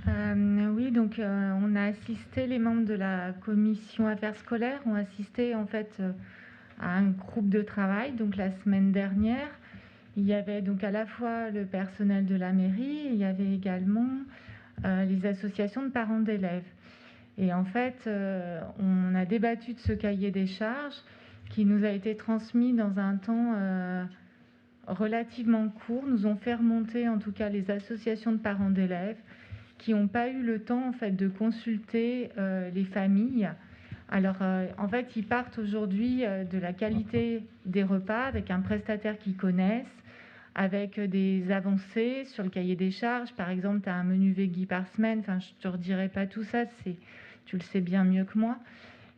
Oui, donc on a assisté, les membres de la commission affaires scolaires ont assisté en fait à un groupe de travail. Donc la semaine dernière, il y avait donc à la fois le personnel de la mairie, il y avait également les associations de parents d'élèves. Et en fait, on a débattu de ce cahier des charges qui nous a été transmis dans un temps relativement court. Nous ont fait remonter en tout cas les associations de parents d'élèves qui n'ont pas eu le temps en fait de consulter les familles. Alors en fait, ils partent aujourd'hui de la qualité des repas avec un prestataire qu'ils connaissent, avec des avancées sur le cahier des charges. Par exemple, tu as un menu veggie par semaine. Enfin, je ne te redirai pas tout ça, tu le sais bien mieux que moi.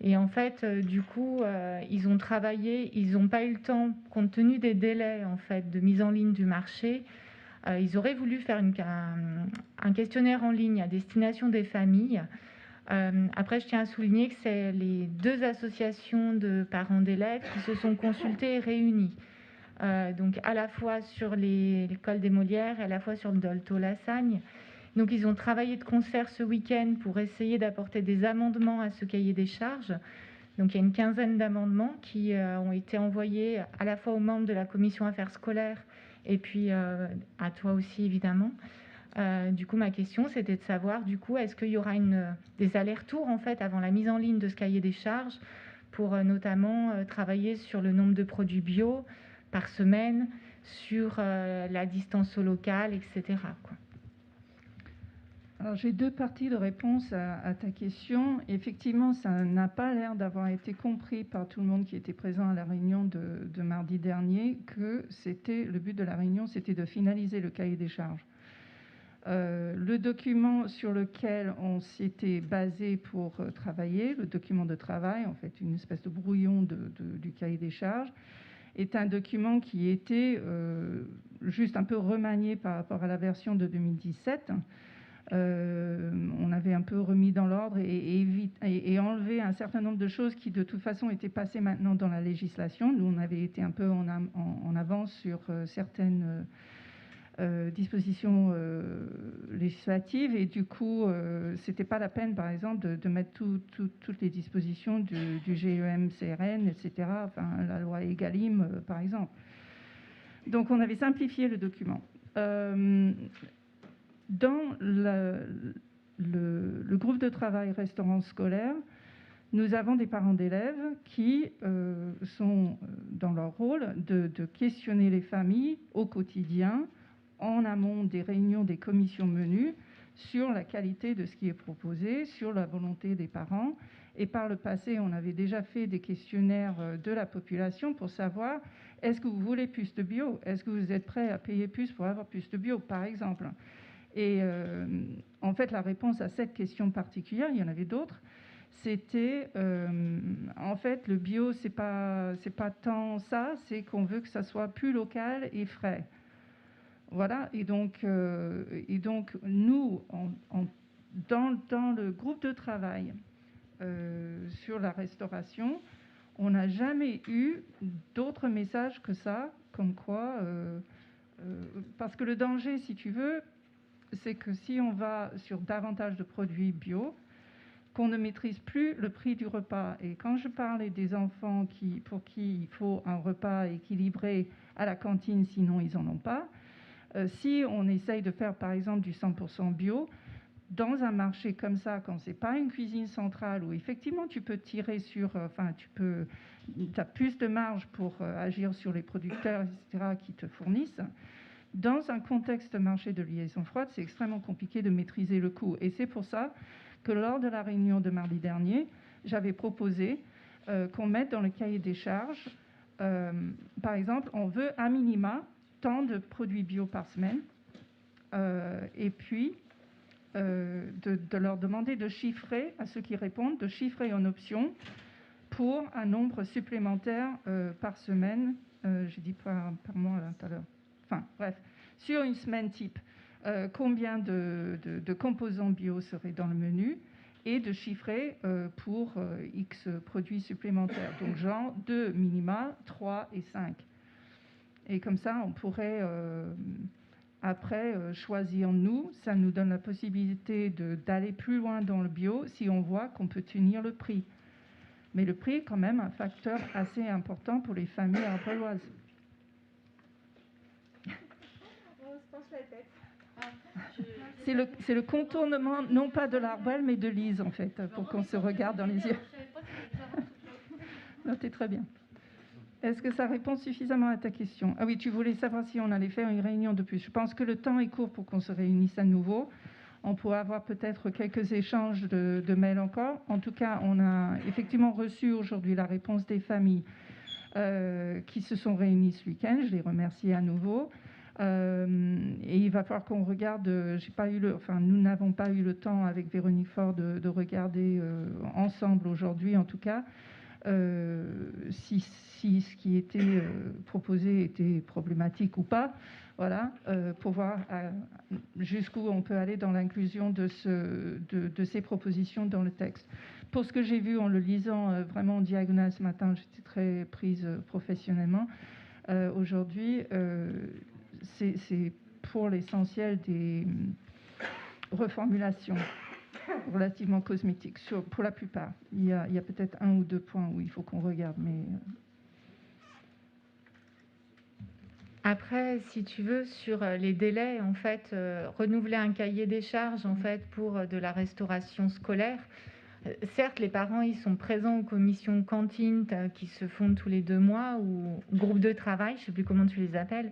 Et en fait, du coup, ils ont travaillé, ils n'ont pas eu le temps, compte tenu des délais en fait de mise en ligne du marché. Ils auraient voulu faire un questionnaire en ligne à destination des familles. Après, je tiens à souligner que c'est les deux associations de parents d'élèves qui se sont consultées et réunies. Donc à la fois sur l'école des Molières et à la fois sur le Dolto-Lassagne. Donc ils ont travaillé de concert ce week-end pour essayer d'apporter des amendements à ce cahier des charges. Donc il y a une quinzaine d'amendements qui ont été envoyés à la fois aux membres de la commission affaires scolaires et puis à toi aussi évidemment. Du coup, ma question, c'était de savoir, du coup, est-ce qu'il y aura des allers-retours en fait avant la mise en ligne de ce cahier des charges pour notamment travailler sur le nombre de produits bio par semaine, sur la distance au local, etc., quoi. Alors, j'ai deux parties de réponse à ta question. Effectivement, ça n'a pas l'air d'avoir été compris par tout le monde qui était présent à la réunion de mardi dernier que le but de la réunion, c'était de finaliser le cahier des charges. Le document sur lequel on s'était basé pour travailler, le document de travail, en fait une espèce de brouillon du cahier des charges, est un document qui était juste un peu remanié par rapport à la version de 2017. On avait un peu remis dans l'ordre et enlevé un certain nombre de choses qui de toute façon étaient passées maintenant dans la législation. Nous, on avait été un peu en avance sur certaines dispositions législatives et du coup c'était pas la peine par exemple de mettre toutes les dispositions du GEM, CRN, etc., enfin la loi Egalim par exemple. Donc on avait simplifié le document. Dans le groupe de travail restaurant scolaire, nous avons des parents d'élèves qui sont dans leur rôle de questionner les familles au quotidien en amont des réunions des commissions menus sur la qualité de ce qui est proposé, sur la volonté des parents. Et par le passé, on avait déjà fait des questionnaires de la population pour savoir est-ce que vous voulez plus de bio ? Est-ce que vous êtes prêt à payer plus pour avoir plus de bio, par exemple ? Et en fait, la réponse à cette question particulière, il y en avait d'autres, c'était en fait le bio, c'est pas tant ça, c'est qu'on veut que ça soit plus local et frais. Voilà, et donc nous, dans le groupe de travail sur la restauration, on n'a jamais eu d'autres messages que ça, comme quoi, parce que le danger, si tu veux, c'est que si on va sur davantage de produits bio, qu'on ne maîtrise plus le prix du repas. Et quand je parlais des enfants pour qui il faut un repas équilibré à la cantine, sinon ils n'en ont pas, si on essaye de faire par exemple du 100% bio, dans un marché comme ça, quand c'est pas une cuisine centrale où effectivement tu peux tirer sur, tu as plus de marge pour agir sur les producteurs, etc., qui te fournissent. Dans un contexte de marché de liaison froide, c'est extrêmement compliqué de maîtriser le coût. Et c'est pour ça que lors de la réunion de mardi dernier, j'avais proposé qu'on mette dans le cahier des charges, par exemple, on veut à minima tant de produits bio par semaine, et puis de leur demander de chiffrer, à ceux qui répondent, de chiffrer en option pour un nombre supplémentaire par semaine. J'ai dit par mois là, tout à l'heure. Enfin bref, sur une semaine type, combien de composants bio seraient dans le menu et de chiffrer pour X produits supplémentaires. Donc genre 2 minima, 3 et 5. Et comme ça, on pourrait après, choisir-nous, ça nous donne la possibilité d'aller plus loin dans le bio si on voit qu'on peut tenir le prix. Mais le prix est quand même un facteur assez important pour les familles arbrelloises. On se penche la tête. C'est le contournement, non pas de l'arbel, mais de Lise, en fait, pour qu'on se regarde dans les yeux. Non, t'es très bien. Est-ce que ça répond suffisamment à ta question? Ah oui, tu voulais savoir si on allait faire une réunion de plus. Je pense que le temps est court pour qu'on se réunisse à nouveau. On pourrait avoir peut-être quelques échanges de mails encore. En tout cas, on a effectivement reçu aujourd'hui la réponse des familles qui se sont réunies ce week-end. Je les remercie à nouveau. Et il va falloir qu'on regarde. Nous n'avons pas eu le temps avec Véronique Faure de regarder ensemble aujourd'hui, en tout cas, si ce qui était proposé était problématique ou pas. Voilà, pour voir jusqu'où on peut aller dans l'inclusion de ces propositions dans le texte. Pour ce que j'ai vu en le lisant vraiment en diagonale ce matin, j'étais très prise professionnellement. Aujourd'hui, c'est pour l'essentiel des reformulations relativement cosmétiques, pour la plupart. Il y a peut-être 1 ou 2 points où il faut qu'on regarde, mais... Après, si tu veux, sur les délais, en fait, renouveler un cahier des charges, en fait, pour de la restauration scolaire. Certes, les parents, ils sont présents aux commissions cantines qui se font tous les 2 mois ou groupes de travail, je ne sais plus comment tu les appelles.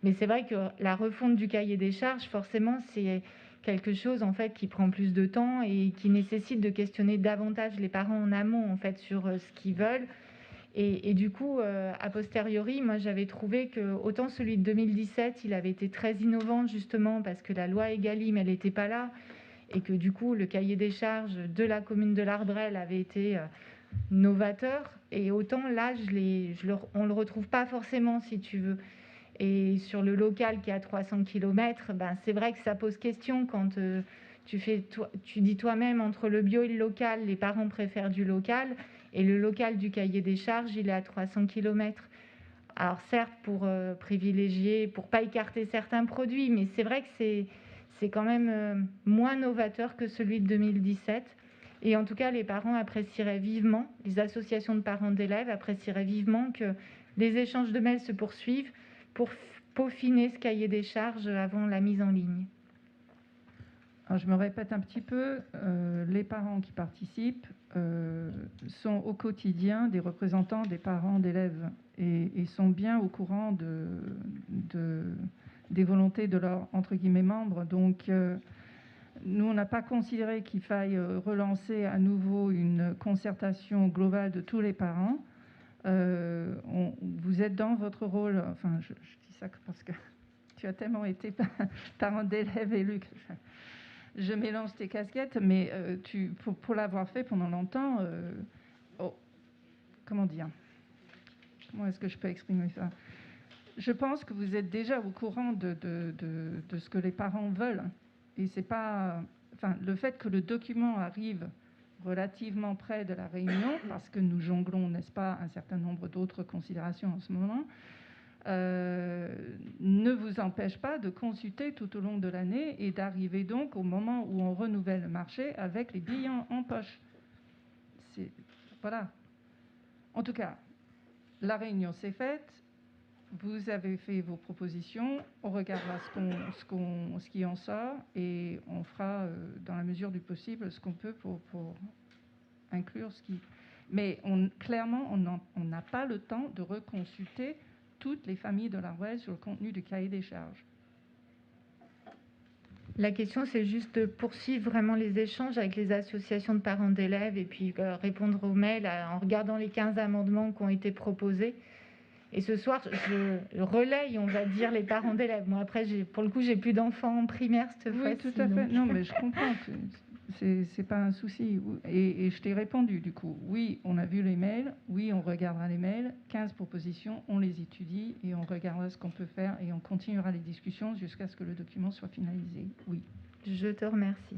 Mais c'est vrai que la refonte du cahier des charges, forcément, c'est quelque chose en fait qui prend plus de temps et qui nécessite de questionner davantage les parents en amont en fait sur ce qu'ils veulent. Et du coup, a posteriori, moi j'avais trouvé que autant celui de 2017, il avait été très innovant justement parce que la loi Egalim, elle n'était pas là et que du coup le cahier des charges de la commune de l'Arbrel avait été novateur. Et autant là, on ne le retrouve pas forcément si tu veux. Et sur le local qui est à 300 km, ben, c'est vrai que ça pose question quand tu dis toi-même entre le bio et le local, les parents préfèrent du local et le local du cahier des charges, il est à 300 km. Alors certes, pour privilégier, pour pas écarter certains produits, mais c'est vrai que c'est quand même moins novateur que celui de 2017. Et en tout cas, les parents apprécieraient vivement, les associations de parents d'élèves apprécieraient vivement que les échanges de mails se poursuivent pour peaufiner ce cahier des charges avant la mise en ligne. Alors, je me répète un petit peu, les parents qui participent sont au quotidien des représentants des parents d'élèves et sont bien au courant des volontés de leurs entre guillemets membres. Donc, nous, on n'a pas considéré qu'il faille relancer à nouveau une concertation globale de tous les parents. Vous êtes dans votre rôle, enfin, je dis ça parce que tu as tellement été parent d'élèves élu que je mélange tes casquettes, mais pour l'avoir fait pendant longtemps, comment dire? Comment est-ce que je peux exprimer ça? Je pense que vous êtes déjà au courant de ce que les parents veulent. Et c'est pas... Enfin, le fait que le document arrive relativement près de la réunion, parce que nous jonglons, n'est-ce pas, un certain nombre d'autres considérations en ce moment, ne vous empêche pas de consulter tout au long de l'année et d'arriver donc au moment où on renouvelle le marché avec les billes en poche. Voilà. En tout cas, la réunion s'est faite. Vous avez fait vos propositions, on regardera ce qui en sort et on fera dans la mesure du possible ce qu'on peut pour inclure ce qui... Mais clairement, on n'a pas le temps de reconsulter toutes les familles de l'Arbrel sur le contenu du cahier des charges. La question, c'est juste de poursuivre vraiment les échanges avec les associations de parents d'élèves et puis répondre aux mails en regardant les 15 amendements qui ont été proposés. Et ce soir, je relaye, on va dire, les parents d'élèves. Moi, après, pour le coup, j'ai plus d'enfants en primaire cette fois-ci. Oui, tout à fait. Non, mais je comprends. C'est pas un souci. Et je t'ai répondu, du coup. Oui, on a vu les mails. Oui, on regardera les mails. 15 propositions, on les étudie et on regardera ce qu'on peut faire et on continuera les discussions jusqu'à ce que le document soit finalisé. Oui. Je te remercie.